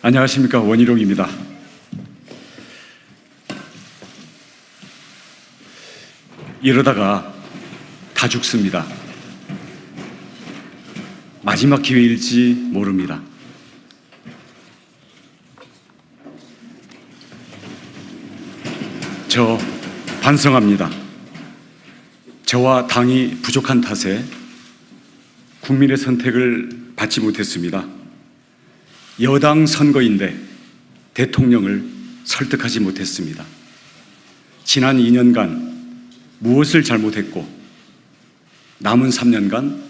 안녕하십니까, 원희룡입니다. 이러다가 다 죽습니다. 마지막 기회일지 모릅니다. 저 반성합니다. 저와 당이 부족한 탓에 국민의 선택을 받지 못했습니다. 여당 선거인데 대통령을 설득하지 못했습니다. 지난 2년간 무엇을 잘못했고 남은 3년간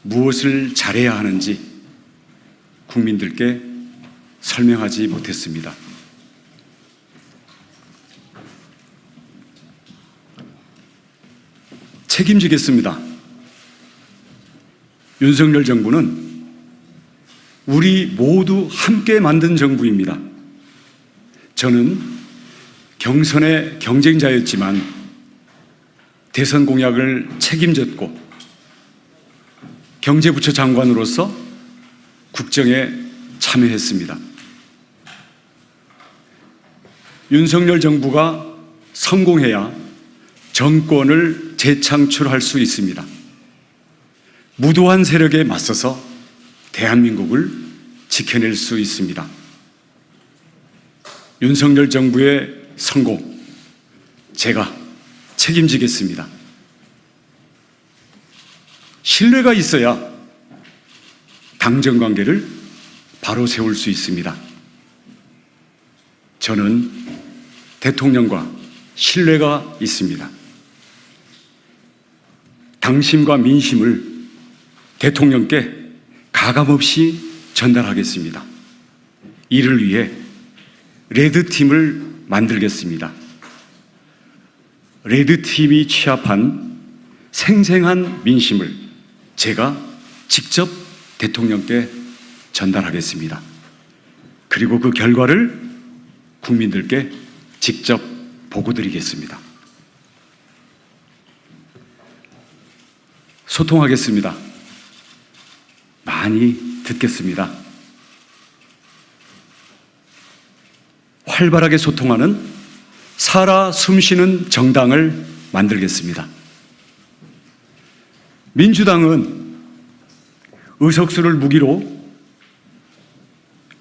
무엇을 잘해야 하는지 국민들께 설명하지 못했습니다. 책임지겠습니다. 윤석열 정부는 우리 모두 함께 만든 정부입니다. 저는 경선의 경쟁자였지만 대선 공약을 책임졌고 경제부처 장관으로서 국정에 참여했습니다. 윤석열 정부가 성공해야 정권을 재창출할 수 있습니다. 무도한 세력에 맞서서 대한민국을 지켜낼 수 있습니다. 윤석열 정부의 성공, 제가 책임지겠습니다. 신뢰가 있어야 당정 관계를 바로 세울 수 있습니다. 저는 대통령과 신뢰가 있습니다. 당심과 민심을 대통령께 가감없이 전달하겠습니다. 이를 위해 레드팀을 만들겠습니다. 레드팀이 취합한 생생한 민심을 제가 직접 대통령께 전달하겠습니다. 그리고 그 결과를 국민들께 직접 보고드리겠습니다. 소통하겠습니다. 많이 듣겠습니다. 활발하게 소통하는 살아 숨쉬는 정당을 만들겠습니다. 민주당은 의석수를 무기로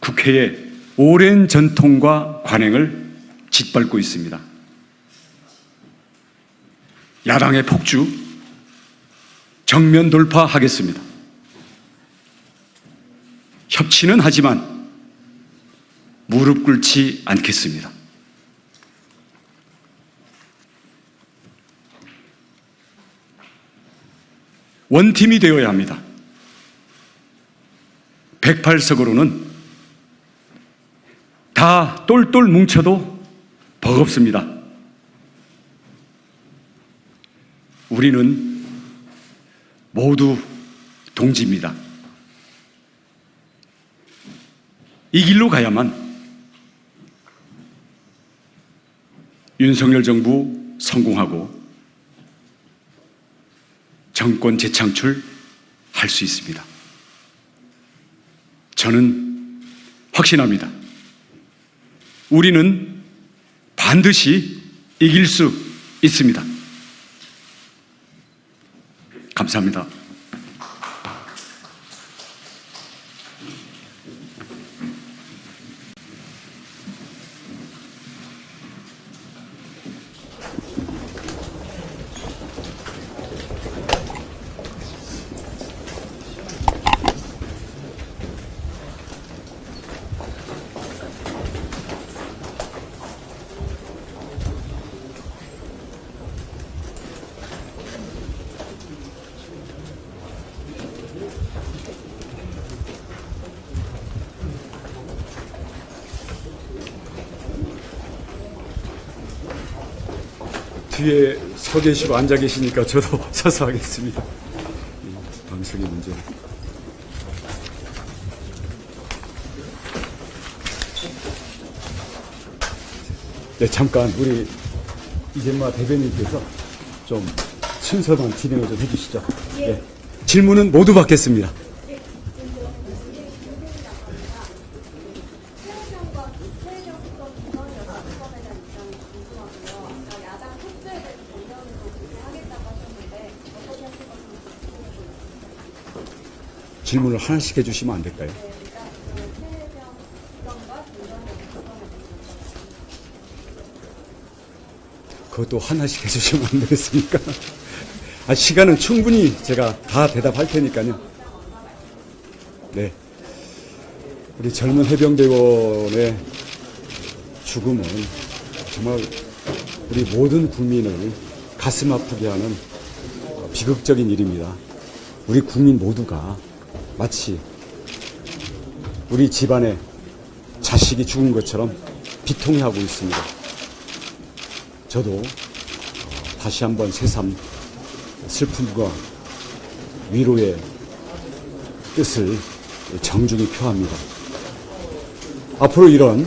국회의 오랜 전통과 관행을 짓밟고 있습니다. 야당의 폭주 정면 돌파하겠습니다. 협치는 하지만 무릎 꿇지 않겠습니다. 원팀이 되어야 합니다. 108석으로는 다 똘똘 뭉쳐도 버겁습니다. 우리는 모두 동지입니다. 이 길로 가야만 윤석열 정부 성공하고 정권 재창출 할 수 있습니다. 저는 확신합니다. 우리는 반드시 이길 수 있습니다. 감사합니다. 뒤에 서 계시고 앉아 계시니까 저도 서서 하겠습니다. 방송의 문제. 네, 잠깐 우리 이재마 대변인께서 좀 순서만 진행을 좀 해주시죠. 예. 질문은 모두 받겠습니다. 질문을 하나씩 해주시면 안 될까요? 그것도 하나씩 해주시면 안 되겠습니까? 시간은 충분히 제가 다 대답할 테니까요. 네. 우리 젊은 해병대원의 죽음은 정말 우리 모든 국민을 가슴 아프게 하는 비극적인 일입니다. 우리 국민 모두가 마치 우리 집안의 자식이 죽은 것처럼 비통해하고 있습니다. 저도 다시 한번 새삼 슬픔과 위로의 뜻을 정중히 표합니다. 앞으로 이런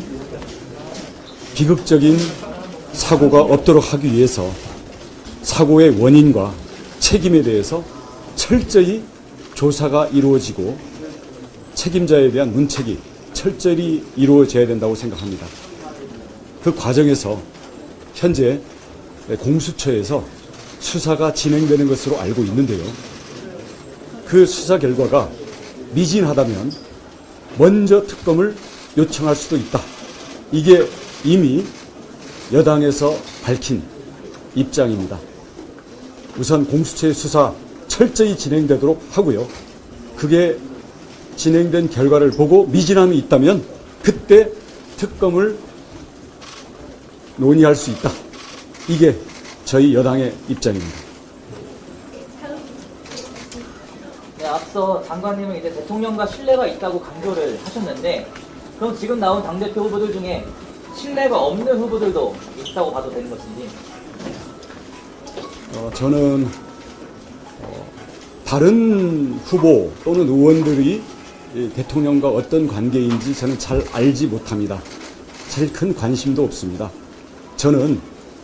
비극적인 사고가 없도록 하기 위해서 사고의 원인과 책임에 대해서 철저히 조사가 이루어지고 책임자에 대한 문책이 철저히 이루어져야 된다고 생각합니다. 그 과정에서 현재 공수처에서 수사가 진행되는 것으로 알고 있는데요. 그 수사 결과가 미진하다면 먼저 특검을 요청할 수도 있다. 이게 이미 여당에서 밝힌 입장입니다. 우선 공수처의 수사 철저히 진행되도록 하고요. 그게 진행된 결과를 보고 미진함이 있다면 그때 특검을 논의할 수 있다. 이게 저희 여당의 입장입니다. 네, 앞서 장관님은 이제 대통령과 신뢰가 있다고 강조를 하셨는데, 그럼 지금 나온 당대표 후보들 중에 신뢰가 없는 후보들도 있다고 봐도 되는 것인지? 저는 다른 후보 또는 의원들이 대통령과 어떤 관계인지 저는 잘 알지 못합니다. 사실 큰 관심도 없습니다. 저는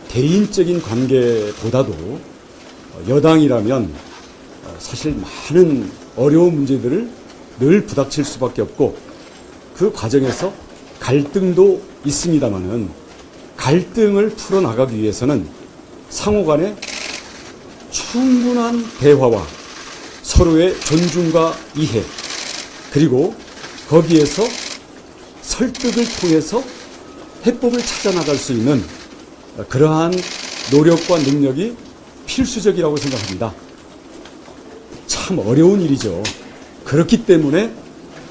개인적인 관계보다도 여당이라면 사실 많은 어려운 문제들을 늘 부닥칠 수밖에 없고 그 과정에서 갈등도 있습니다만은 갈등을 풀어나가기 위해서는 상호 간에 충분한 대화와 서로의 존중과 이해 그리고 거기에서 설득을 통해서 해법을 찾아나갈 수 있는 그러한 노력과 능력이 필수적이라고 생각합니다. 참 어려운 일이죠. 그렇기 때문에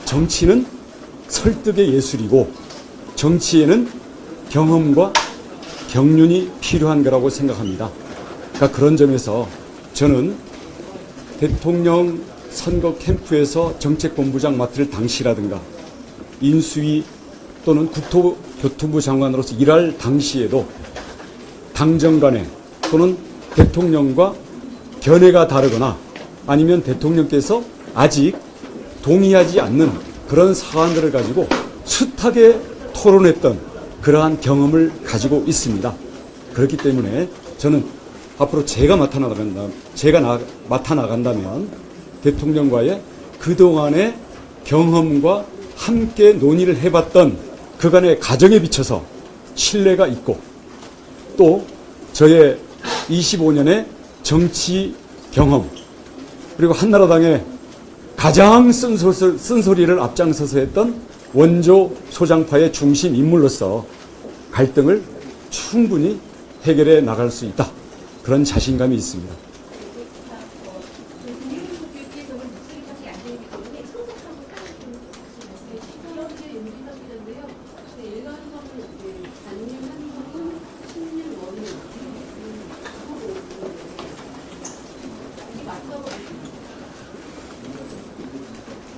정치는 설득의 예술이고 정치에는 경험과 경륜이 필요한 거라고 생각합니다. 그러니까 그런 점에서 저는 대통령 선거 캠프에서 정책본부장 맡을 당시라든가 인수위 또는 국토교통부 장관으로서 일할 당시에도 당정 간에 또는 대통령과 견해가 다르거나 아니면 대통령께서 아직 동의하지 않는 그런 사안들을 가지고 숱하게 토론했던 그러한 경험을 가지고 있습니다. 그렇기 때문에 저는 앞으로 제가 맡아나간다면 대통령과의 그동안의 경험과 함께 논의를 해봤던 그간의 가정에 비춰서 신뢰가 있고 또 저의 25년의 정치 경험 그리고 한나라당의 가장 쓴소리를 앞장서서 했던 원조 소장파의 중심 인물로서 갈등을 충분히 해결해 나갈 수 있다. 그런 자신감이 있습니다.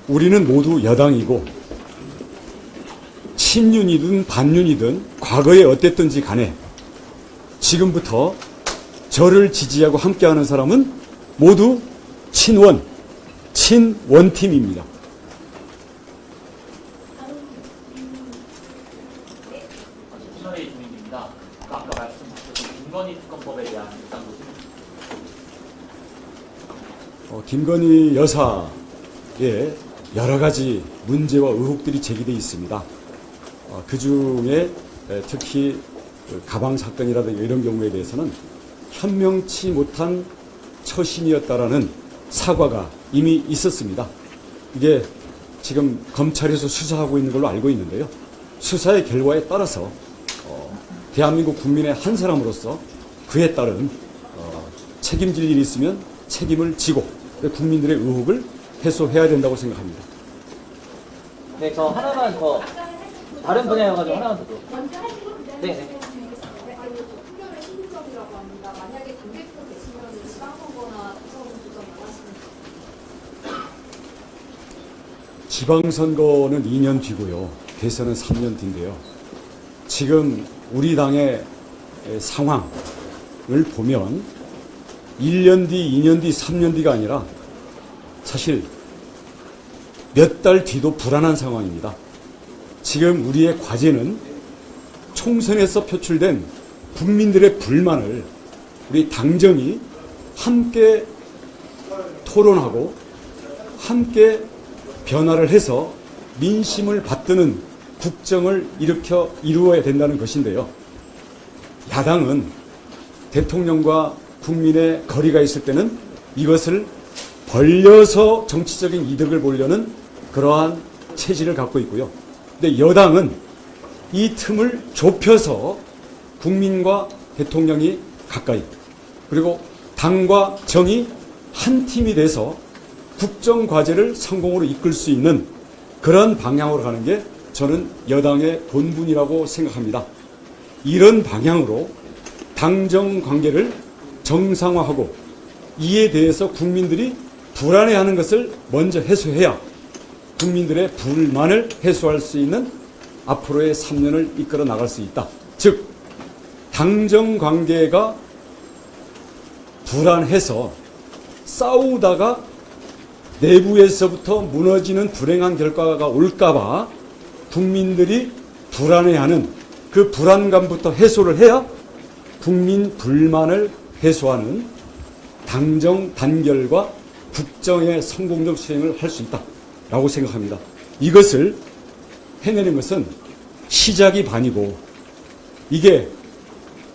우리는 모두 여당이고 친윤이든 반윤이든 과거에 어땠든지 간에 지금부터 저를 지지하고 함께하는 사람은 모두 친원팀입니다. 김건희 주민입니다. 아까 말씀하신 김건희 특검법에 대한 입장 보시면 김건희 여사의 여러 가지 문제와 의혹들이 제기되어 있습니다. 그 중에 특히 가방 사건이라든가 이런 경우에 대해서는 현명치 못한 처신이었다라는 사과가 이미 있었습니다. 이게 지금 검찰에서 수사하고 있는 걸로 알고 있는데요. 수사의 결과에 따라서 대한민국 국민의 한 사람으로서 그에 따른 책임질 일이 있으면 책임을 지고 국민들의 의혹을 해소해야 된다고 생각합니다. 네, 저 하나만 더 다른 분야여가지고 하나만 더. 네, 네. 풍경의 심리적이라고 합니다. 만약에 당대표 되시면 지방선거나 대선거 도전 나가시는 지방선거는 2년 뒤고요. 대선은 3년 뒤인데요. 지금 우리 당의 상황을 보면 1년 뒤, 2년 뒤, 3년 뒤가 아니라 사실 몇 달 뒤도 불안한 상황입니다. 지금 우리의 과제는 총선에서 표출된 국민들의 불만을 우리 당정이 함께 토론하고 함께 변화를 해서 민심을 받드는 국정을 이루어야 된다는 것인데요. 야당은 대통령과 국민의 거리가 있을 때는 이것을 벌려서 정치적인 이득을 보려는 그러한 체질을 갖고 있고요. 근데 여당은 이 틈을 좁혀서 국민과 대통령이 가까이, 그리고 당과 정이 한 팀이 돼서 국정 과제를 성공으로 이끌 수 있는 그런 방향으로 가는 게 저는 여당의 본분이라고 생각합니다. 이런 방향으로 당정 관계를 정상화하고 이에 대해서 국민들이 불안해하는 것을 먼저 해소해야 국민들의 불만을 해소할 수 있는 앞으로의 3년을 이끌어 나갈 수 있다. 즉, 당정 관계가 불안해서 싸우다가 내부에서부터 무너지는 불행한 결과가 올까봐 국민들이 불안해하는 그 불안감부터 해소를 해야 국민 불만을 해소하는 당정 단결과 국정의 성공적 수행을 할 수 있다라고 생각합니다. 이것을 해내는 것은 시작이 반이고 이게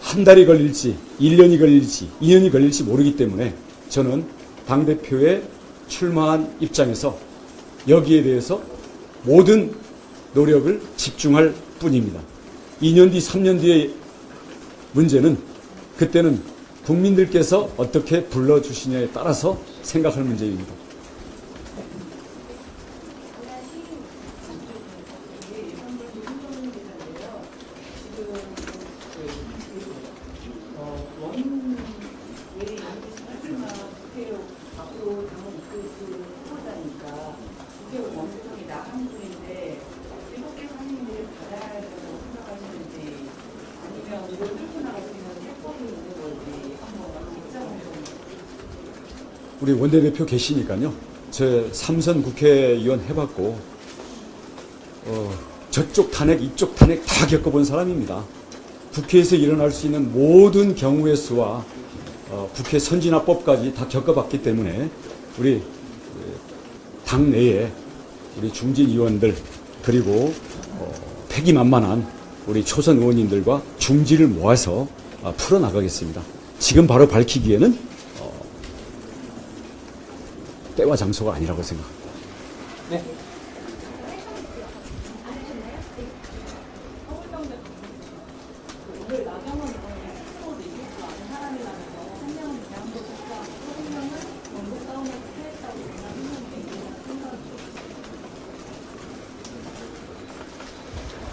한 달이 걸릴지 1년이 걸릴지 2년이 걸릴지 모르기 때문에 저는 당대표에 출마한 입장에서 여기에 대해서 모든 노력을 집중할 뿐입니다. 2년 뒤, 3년 뒤의 문제는 그때는 국민들께서 어떻게 불러주시냐에 따라서 생각할 문제입니다. 우리 원내대표 계시니까요. 저 3선 국회의원 해봤고 저쪽 탄핵 이쪽 탄핵 다 겪어본 사람입니다. 국회에서 일어날 수 있는 모든 경우의 수와 국회 선진화법까지 다 겪어봤기 때문에 우리 당내에 우리 중진 의원들 그리고 패기만만한 우리 초선 의원님들과 중지를 모아서 풀어나가겠습니다. 지금 바로 밝히기에는 때와 장소가 아니라고 생각합니다. 네.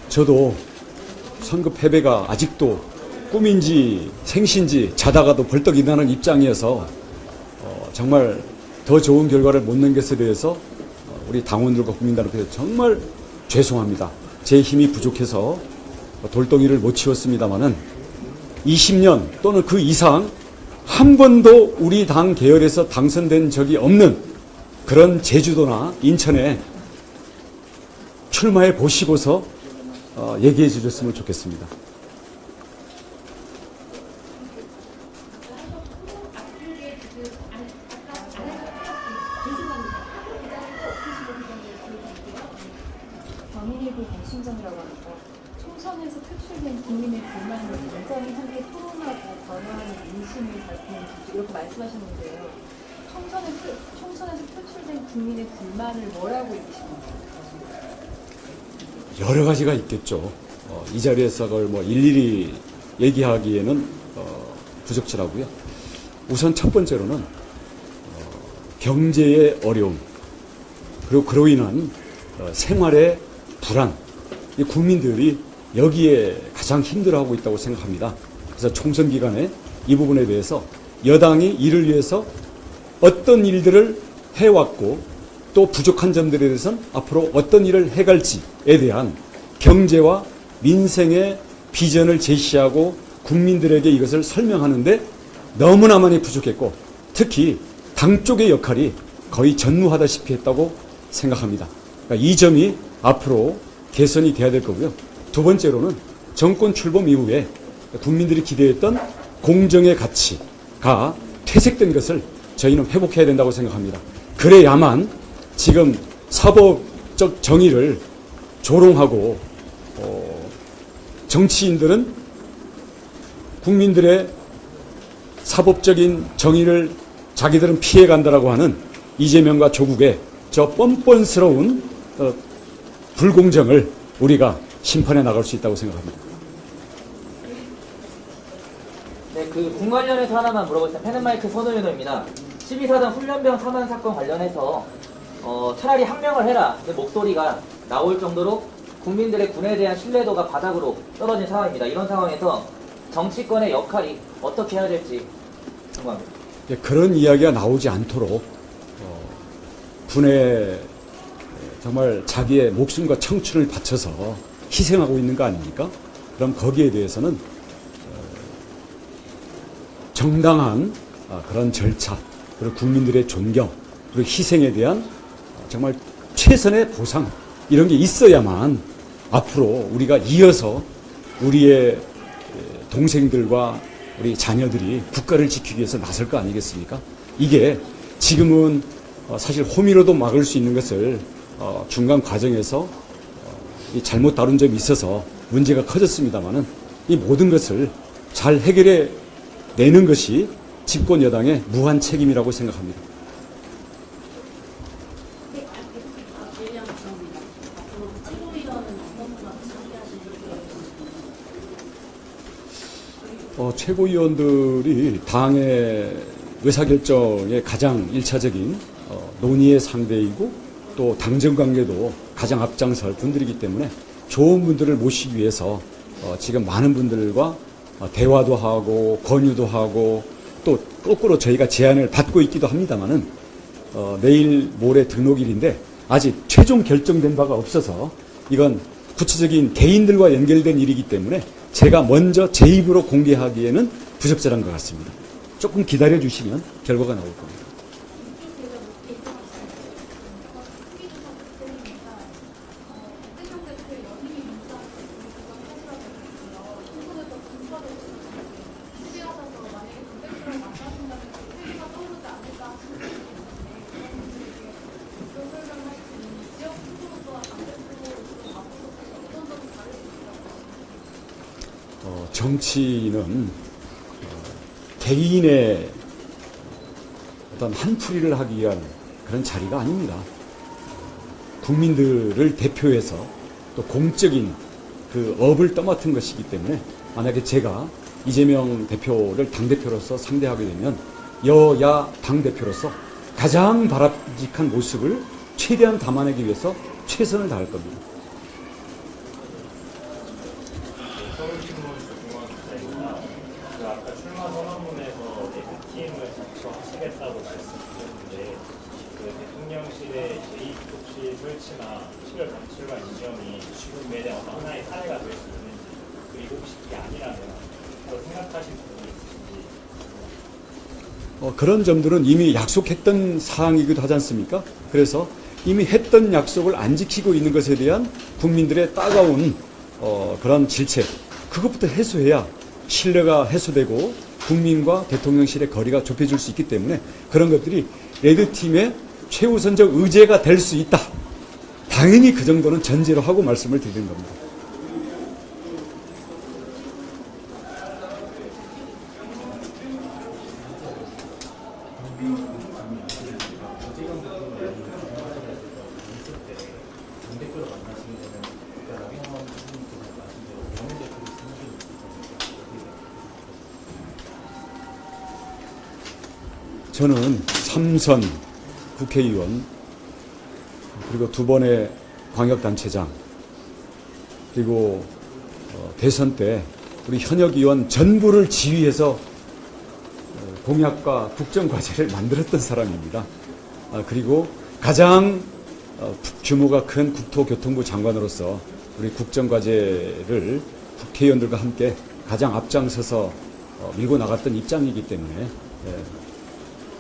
저도 선거 패배가 아직도 꿈인지 생신지 자다가도 벌떡 일어나는 입장이어서 정말 더 좋은 결과를 못 낸 것에 대해서 우리 당원들과 국민들 앞에서 정말 죄송합니다. 제 힘이 부족해서 돌덩이를 못 치웠습니다마는 20년 또는 그 이상 한 번도 우리 당 계열에서 당선된 적이 없는 그런 제주도나 인천에 출마해 보시고서 얘기해 주셨으면 좋겠습니다. 정인일보 공신정이라고 합니다. 총선에서 표출된 국민의 불만을 완전히 함께 토론하고 변화하는 민심을 밝히는 기조 이렇게 말씀하셨는데요. 총선에서 표출된 국민의 불만을 뭐라고 얘기하십니까? 여러 가지가 있겠죠. 이 자리에서 그걸 뭐 일일이 얘기하기에는 부적절하고요. 우선 첫 번째로는 경제의 어려움, 그리고 그로 인한 생활의 불안, 이 국민들이 여기에 가장 힘들어하고 있다고 생각합니다. 그래서 총선 기간에 이 부분에 대해서 여당이 이를 위해서 어떤 일들을 해왔고 또 부족한 점들에 대해서는 앞으로 어떤 일을 해갈지에 대한 경제와 민생의 비전을 제시하고 국민들에게 이것을 설명하는데 너무나 많이 부족했고, 특히 당 쪽의 역할이 거의 전무하다시피 했다고 생각합니다. 그러니까 이 점이 앞으로 개선이 돼야 될 거고요. 두 번째로는 정권 출범 이후에 국민들이 기대했던 공정의 가치가 퇴색된 것을 저희는 회복해야 된다고 생각합니다. 그래야만 지금 사법적 정의를 조롱하고 정치인들은 국민들의 사법적인 정의를 자기들은 피해간다라고 하는 이재명과 조국의 저 뻔뻔스러운 불공정을 우리가 심판해 나갈 수 있다고 생각합니다. 네, 군 관련해서 하나만 물어보겠습니다. 페넨마이크 손호윤호입니다. 12사단 훈련병 사망 사건 관련해서 차라리 항명을 해라 그 목소리가 나올 정도로 국민들의 군에 대한 신뢰도가 바닥으로 떨어진 상황입니다. 이런 상황에서 정치권의 역할이 어떻게 해야 될지 궁금합니다. 그런 이야기가 나오지 않도록 군에 정말 자기의 목숨과 청춘을 바쳐서 희생하고 있는 거 아닙니까? 그럼 거기에 대해서는 정당한 그런 절차, 그리고 국민들의 존경, 그리고 희생에 대한 정말 최선의 보상, 이런 게 있어야만 앞으로 우리가 이어서 우리의 동생들과 우리 자녀들이 국가를 지키기 위해서 나설 거 아니겠습니까? 이게 지금은 사실 호미로도 막을 수 있는 것을 중간 과정에서 잘못 다룬 점이 있어서 문제가 커졌습니다만은 이 모든 것을 잘 해결해 내는 것이 집권 여당의 무한 책임이라고 생각합니다. 최고위원들이 당의 의사결정의 가장 1차적인 논의의 상대이고 또 당정 관계도 가장 앞장설 분들이기 때문에 좋은 분들을 모시기 위해서 지금 많은 분들과 대화도 하고 권유도 하고 또 거꾸로 저희가 제안을 받고 있기도 합니다만은 내일 모레 등록일인데 아직 최종 결정된 바가 없어서 이건 구체적인 개인들과 연결된 일이기 때문에 제가 먼저 제 입으로 공개하기에는 부적절한 것 같습니다. 조금 기다려 주시면 결과가 나올 겁니다. 정치는 개인의 어떤 한풀이를 하기 위한 그런 자리가 아닙니다. 국민들을 대표해서 또 공적인 그 업을 떠맡은 것이기 때문에 만약에 제가 이재명 대표를 당대표로서 상대하게 되면 여야 당대표로서 가장 바람직한 모습을 최대한 담아내기 위해서 최선을 다할 겁니다. 아까 출마 선언문에서 팀을 작성하시겠다고 말씀드렸는데 대통령실의 제2특실 설치나 7월 방출과 지정이 죽음에 대한 하나의 사례가 될 수 있는지, 그리고 혹시 그게 아니라면 또 생각하신 부분이 있으신지. 그런 점들은 이미 약속했던 사항이기도 하지 않습니까? 그래서 이미 했던 약속을 안 지키고 있는 것에 대한 국민들의 따가운 그런 질책, 그것부터 해소해야 신뢰가 해소되고 국민과 대통령실의 거리가 좁혀질 수 있기 때문에 그런 것들이 레드팀의 최우선적 의제가 될 수 있다. 당연히 그 정도는 전제로 하고 말씀을 드리는 겁니다. 저는 3선 국회의원, 그리고 2번의 광역단체장, 그리고 대선 때 우리 현역 의원 전부를 지휘해서 공약과 국정과제를 만들었던 사람입니다. 그리고 가장 규모가 큰 국토교통부 장관으로서 우리 국정과제를 국회의원들과 함께 가장 앞장서서 밀고 나갔던 입장이기 때문에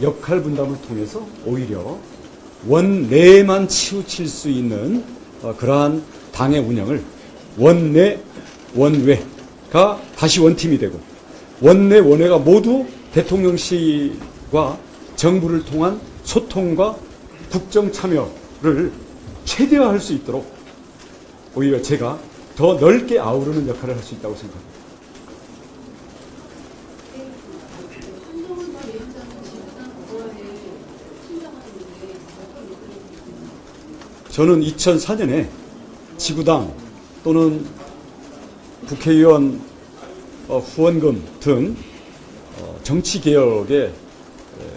역할 분담을 통해서 오히려 원내만 치우칠 수 있는 그러한 당의 운영을 원내, 원외가 다시 원팀이 되고, 원내, 원외가 모두 대통령실과 정부를 통한 소통과 국정 참여를 최대화할 수 있도록 오히려 제가 더 넓게 아우르는 역할을 할 수 있다고 생각합니다. 저는 2004년에 지구당 또는 국회의원 후원금 등 정치개혁에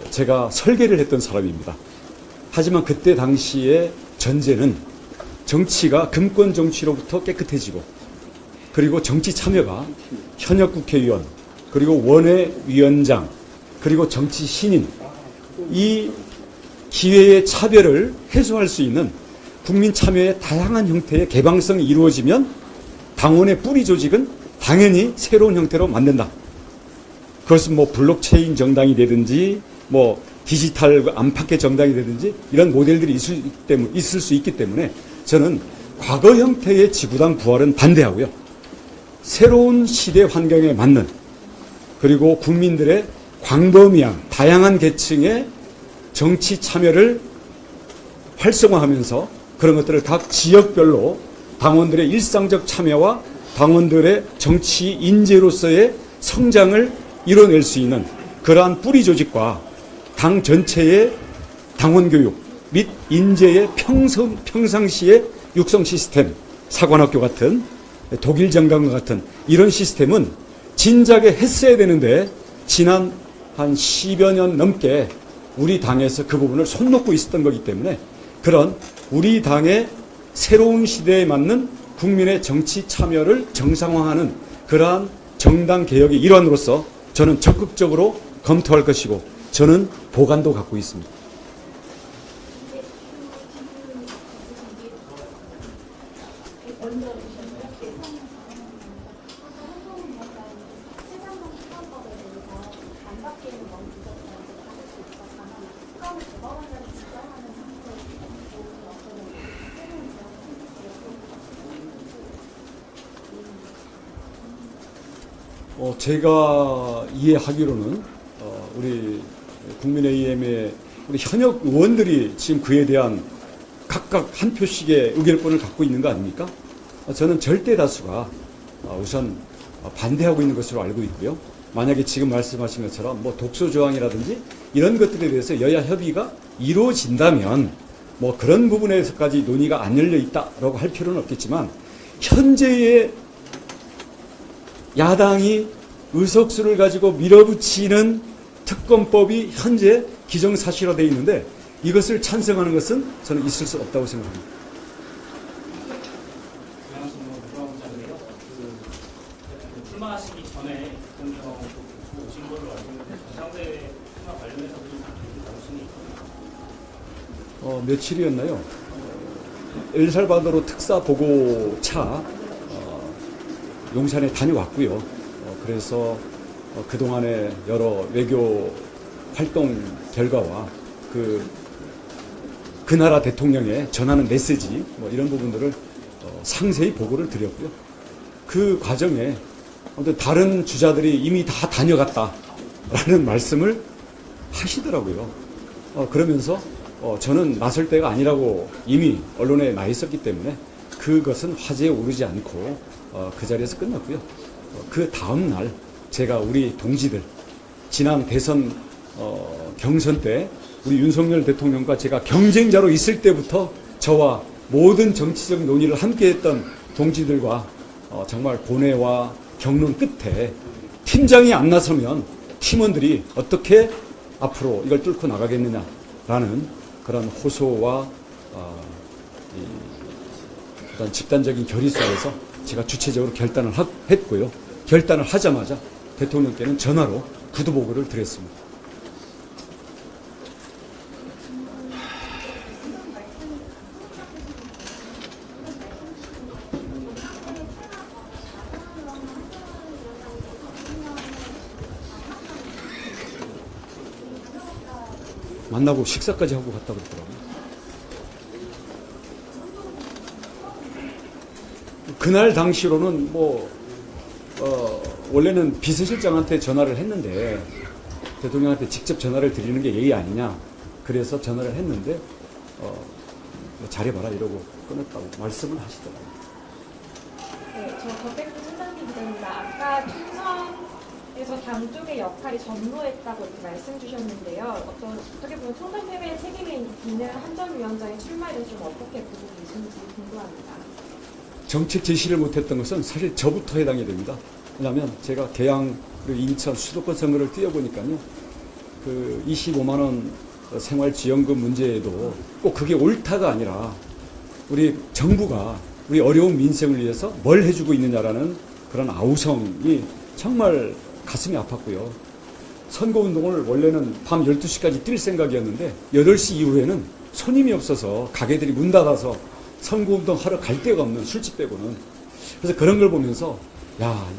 제가 설계를 했던 사람입니다. 하지만 그때 당시의 전제는 정치가 금권 정치로부터 깨끗해지고, 그리고 정치 참여가 현역 국회의원, 그리고 원외위원장, 그리고 정치 신인, 이 기회의 차별을 해소할 수 있는 국민 참여의 다양한 형태의 개방성이 이루어지면 당원의 뿌리 조직은 당연히 새로운 형태로 만든다. 그것은 뭐 블록체인 정당이 되든지 뭐 디지털 안팎의 정당이 되든지 이런 모델들이 있을 수 있기 때문에 저는 과거 형태의 지구당 부활은 반대하고요. 새로운 시대 환경에 맞는, 그리고 국민들의 광범위한 다양한 계층의 정치 참여를 활성화하면서 그런 것들을 각 지역별로 당원들의 일상적 참여와 당원들의 정치 인재로서의 성장을 이뤄낼 수 있는 그러한 뿌리 조직과 당 전체의 당원 교육 및 인재의 평상시의 육성 시스템, 사관학교 같은, 독일 정당과 같은 이런 시스템은 진작에 했어야 되는데 지난 한 10여 년 넘게 우리 당에서 그 부분을 손 놓고 있었던 거기 때문에 그런 우리 당의 새로운 시대에 맞는 국민의 정치 참여를 정상화하는 그러한 정당 개혁의 일환으로서 저는 적극적으로 검토할 것이고, 저는 보관도 갖고 있습니다. 제가 이해하기로는 우리 국민의힘의 우리 현역 의원들이 지금 그에 대한 각각 한 표씩의 의결권을 갖고 있는 거 아닙니까? 저는 절대 다수가 우선 반대하고 있는 것으로 알고 있고요. 만약에 지금 말씀하신 것처럼 뭐 독소 조항이라든지 이런 것들에 대해서 여야 협의가 이루어진다면 뭐 그런 부분에서까지 논의가 안 열려 있다라고 할 필요는 없겠지만, 현재의 야당이 의석수를 가지고 밀어붙이는 특검법이 현재 기정사실화되어 있는데 이것을 찬성하는 것은 저는 있을 수 없다고 생각합니다. 출마하시기 전에 대통령 오신 걸로 알고 있는데 상대 출마 관련해서 좀 당신이 며칠이었나요? 엘살바도르 특사 보고차 용산에 다녀왔고요. 그래서 그동안의 여러 외교 활동 결과와 그 나라 대통령에 전하는 메시지 뭐 이런 부분들을 상세히 보고를 드렸고요. 그 과정에 아무튼 다른 주자들이 이미 다 다녀갔다라는 말씀을 하시더라고요. 그러면서 저는 나설 때가 아니라고 이미 언론에 나 있었기 때문에 그것은 화제에 오르지 않고 그 자리에서 끝났고요. 그 다음 날 제가 우리 동지들, 지난 대선 경선 때 우리 윤석열 대통령과 제가 경쟁자로 있을 때부터 저와 모든 정치적 논의를 함께했던 동지들과 정말 고뇌와 경론 끝에 팀장이 안 나서면 팀원들이 어떻게 앞으로 이걸 뚫고 나가겠느냐라는 그런 호소와 어떤 집단적인 결의 속에서 제가 주체적으로 결단을 했고요. 결단을 하자마자 대통령께는 전화로 구두보고를 드렸습니다. 만나고 식사까지 하고 갔다 그러더라고요. 그날 당시로는 원래는 비서실장한테 전화를 했는데 대통령한테 직접 전화를 드리는 게 예의 아니냐. 그래서 전화를 했는데 잘해봐라 이러고 끊었다고 말씀을 하시더라고요. 네, 저 더백구 신상기 기자입니다. 아까 총선에서 당 쪽의 역할이 전무했다고 이렇게 말씀 주셨는데요. 어떻게 보면 총선 패배의 책임이 있는 한 전 위원장의 출마에 대해서 좀 어떻게 보고 계신지 궁금합니다. 정책 제시를 못했던 것은 사실 저부터 해당이 됩니다. 왜냐하면 제가 계양 그리고 인천 수도권 선거를 뛰어보니까요. 그 25만 원 생활지원금 문제에도 꼭 그게 옳다가 아니라 우리 정부가 우리 어려운 민생을 위해서 뭘 해주고 있느냐라는 그런 아우성이 정말 가슴이 아팠고요. 선거운동을 원래는 밤 12시까지 뛸 생각이었는데 8시 이후에는 손님이 없어서 가게들이 문 닫아서 선거운동 하러 갈 데가 없는 술집 빼고는. 그래서 그런 걸 보면서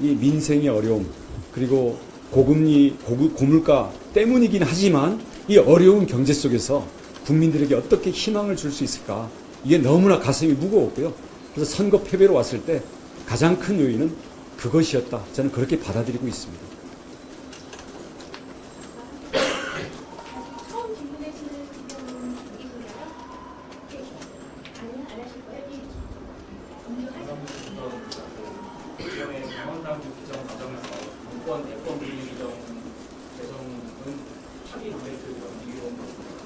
이 민생의 어려움 그리고 고금리 고물가 때문이긴 하지만 이 어려운 경제 속에서 국민들에게 어떻게 희망을 줄 수 있을까, 이게 너무나 가슴이 무거웠고요. 그래서 선거 패배로 왔을 때 가장 큰 요인은 그것이었다. 저는 그렇게 받아들이고 있습니다. 처음 질문하시는 분은 누구세요? 아니요, 안 하실 거예요? 이번에 강원당국 규정 과정에서 문건 대권 비리 규정 개정은 차기 로레트 연기로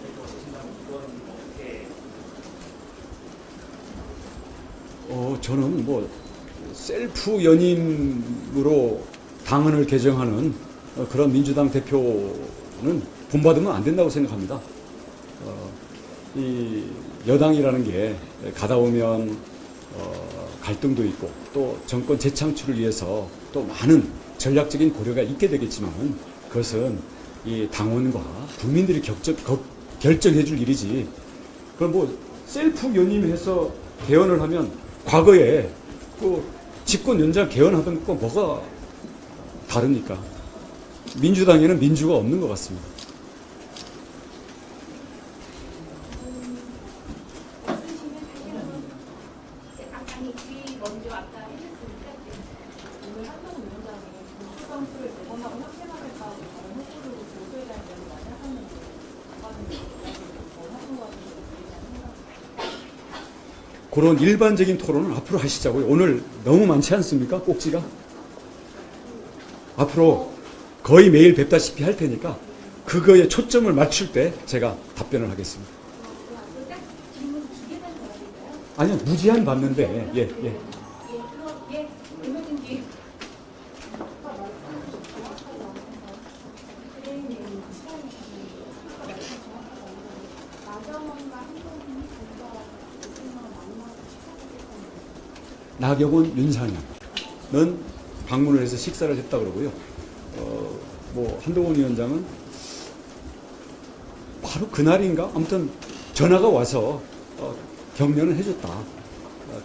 대표 보신다면 이건 어떻게? 저는 셀프 연임으로 당헌을 개정하는 그런 민주당 대표는 본받으면 안 된다고 생각합니다. 이 여당이라는 게 가다 보면 갈등도 있고 또 정권 재창출을 위해서 또 많은 전략적인 고려가 있게 되겠지만 그것은 이 당원과 국민들이 결정해 줄 일이지. 그럼 셀프 연임해서 개헌을 하면 과거에 집권 연장 개헌하던 것과 뭐가 다릅니까? 민주당에는 민주가 없는 것 같습니다. 아니, 먼저 아까 해줬으니까 오늘 한동훈 위원장이 보수 점수를 내번하고 확실하겠다고 다른 후보들도 보수에 대한 이야기 많이 하셨는데 하신 것 같은데 그런 일반적인 토론은 앞으로 하시자고요. 오늘 너무 많지 않습니까? 꼭지가? 앞으로 거의 매일 뵙다시피 할 테니까 그거에 초점을 맞출 때 제가 답변을 하겠습니다. 딱 질문 2개만 더 드릴까요? 아니요, 무제한 받는데, 예. 얼마든지. 나경원, 윤상현은 방문을 해서 식사를 했다 그러고요. 한동훈 위원장은 바로 그날인가? 아무튼 전화가 와서 격려는 해줬다.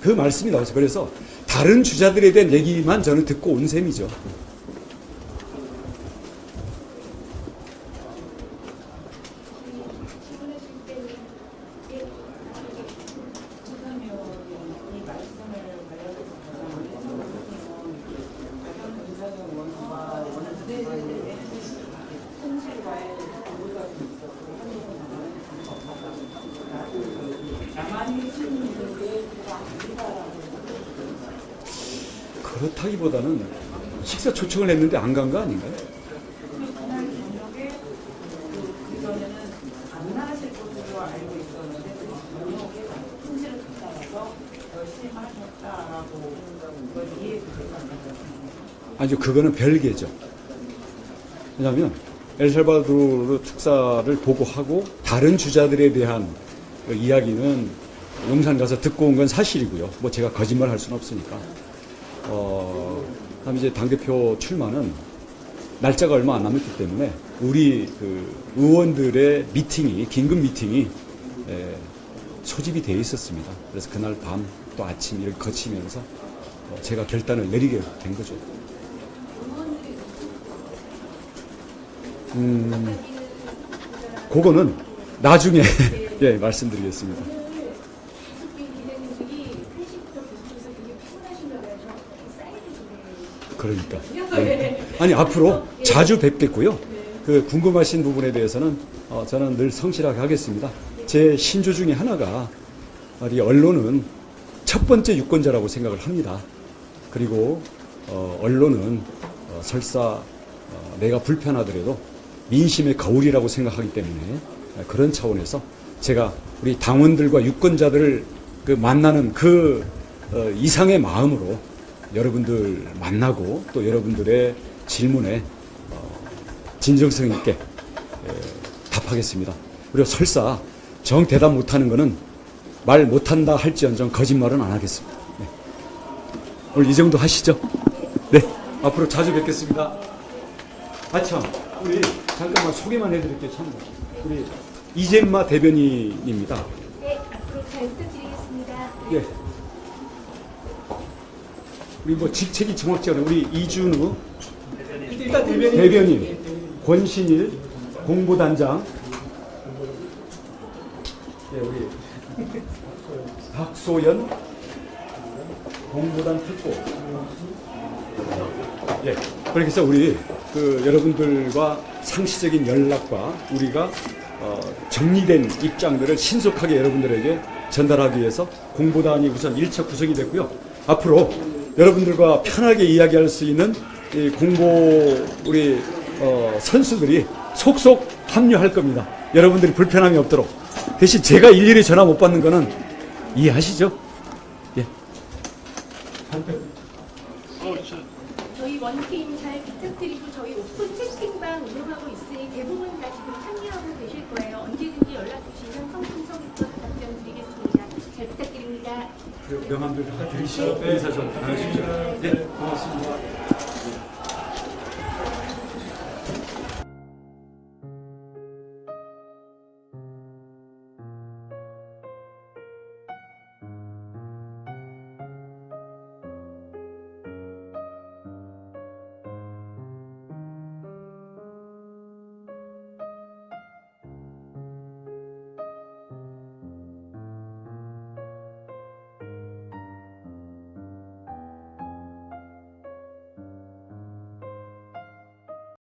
그 말씀이 나왔어요. 그래서 다른 주자들에 대한 얘기만 저는 듣고 온 셈이죠. 그렇다기보다는 식사 초청을 했는데 안 간 거 아닌가요? 그날 저녁에 그전에는 안 나가실 것으로 알고 있었는데 그 저녁에 통지를 받아서 열심히 하셨다라고 그걸 이해해 주실 수 있나요? 아니죠. 그거는 별개죠. 왜냐하면 엘살바도르 특사를 보고하고 다른 주자들에 대한 그 이야기는 용산 가서 듣고 온 건 사실이고요. 뭐 제가 거짓말 할 수는 없으니까. 다음 이제 당대표 출마는 날짜가 얼마 안 남았기 때문에 우리 그 의원들의 미팅이, 긴급 미팅이 소집이 되어 있었습니다. 그래서 그날 밤 또 아침 일을 거치면서 제가 결단을 내리게 된 거죠. 그거는 나중에 예, 말씀드리겠습니다. 그러니까. 네. 아니, 앞으로 자주 뵙겠고요. 그 궁금하신 부분에 대해서는 저는 늘 성실하게 하겠습니다. 제 신조 중에 하나가 이 언론은 첫 번째 유권자라고 생각을 합니다. 그리고 언론은 설사 내가 불편하더라도 민심의 거울이라고 생각하기 때문에 그런 차원에서 제가 우리 당원들과 유권자들을 그 만나는 그 이상의 마음으로 여러분들 만나고 또 여러분들의 질문에 진정성 있게 답하겠습니다. 그리고 설사 정 대답 못하는 거는 말 못한다 할지언정 거짓말은 안 하겠습니다. 네. 오늘 이 정도 하시죠? 네. 앞으로 자주 뵙겠습니다. 참, 우리 잠깐만 소개만 해드릴게요. 참, 우리 이재마 대변인입니다. 네, 앞으로 잘 부탁드리겠습니다. 예. 우리 뭐 직책이 정확지 않아요. 우리 이준우 일단 대변인, 권신일 공보단장, 예, 우리 박소연 공보단 특보. 예. 그렇게 해서 우리 그 여러분들과 상시적인 연락과 우리가 정리된 입장들을 신속하게 여러분들에게 전달하기 위해서 공보단이 우선 1차 구성이 됐고요. 앞으로 여러분들과 편하게 이야기할 수 있는 이 공보 우리 선수들이 속속 합류할 겁니다. 여러분들이 불편함이 없도록. 대신 제가 일일이 전화 못 받는 거는 이해하시죠? 예. 저희 원팀 잘 부탁드리고 저희 오픈 채팅방 운영하고 있으니 대부분 다 지금 참여하고 계실 거예요. 언제든지 연락 주시면 성심성의껏 답변 드리겠습니다. 잘 부탁드립니다. 명함들 다 드리시고 인사 좀 나누십시오. 네, 고맙습니다.